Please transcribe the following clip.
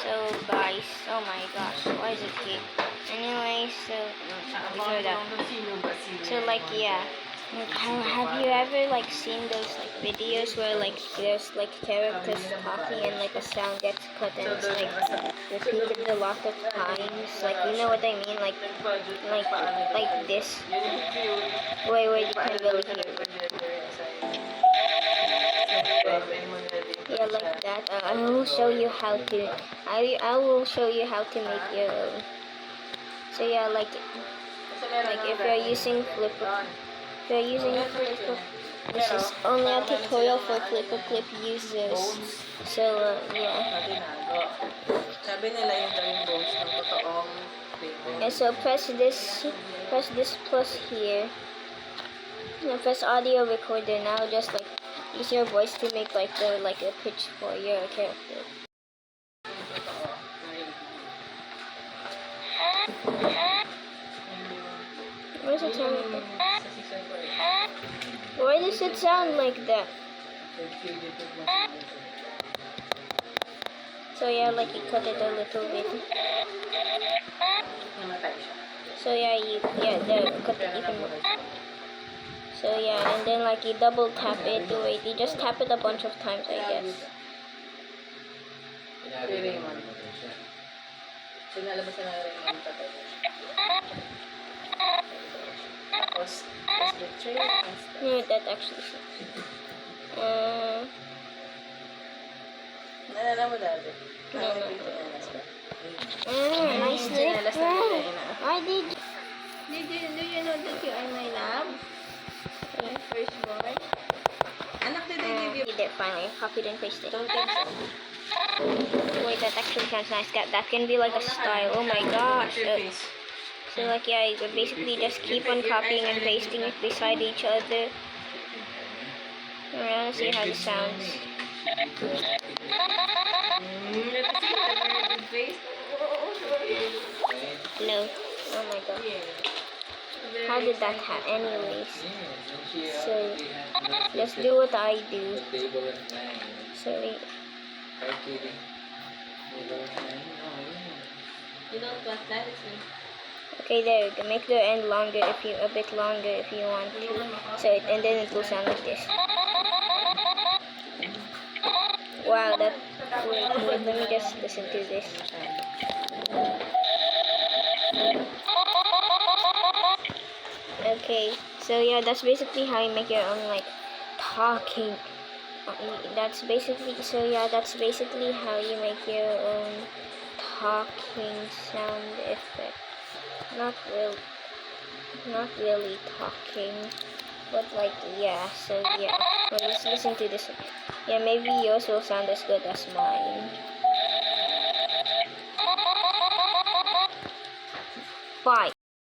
So guys, oh my gosh, why is it here? Anyway, so ignore that. So like yeah, like have you ever like seen those like videos where like there's like characters talking and like a sound gets cut and it's like repeated a lot of times? Like you know what I mean? Like this. Wait, you can really hear it. Yeah, like that. I will show you how to. I will show you how to make your own. So yeah, like if you're using flipaclip, this is only a tutorial for flipaclip users. So yeah. And so press this plus here. And press audio recorder. Now just like use your voice to make like a pitch for your character. Why does it sound like that? Why does it sound like that? So yeah, like you cut it a little bit. So yeah, there, cut it even more. So yeah, and then like you double tap it. Wait, you just tap it a bunch of times, I guess. No, that actually sucks. Nice lip. Why did you know that you are my love? Yeah. First boy. Anak, did it finally. Copied and pasted. Wait, that actually sounds nice. That can be like a style. Oh my gosh. So like yeah, you could basically just keep on copying and pasting it beside each other. I want to see how this sounds. No. Oh my god. How did that happen? Anyways. So just do what I do. Sorry. You don't want that, okay, there you go. Make the end longer a bit longer if you want to. So and then it will sound like this. Wow, wait, let me just listen to this. Okay, so yeah, that's basically how you make your own like talking. That's basically how you make your own talking sound effect. Not really talking, but like yeah. So yeah, well, let's listen to this one. Yeah, maybe yours will sound as good as mine. Bye.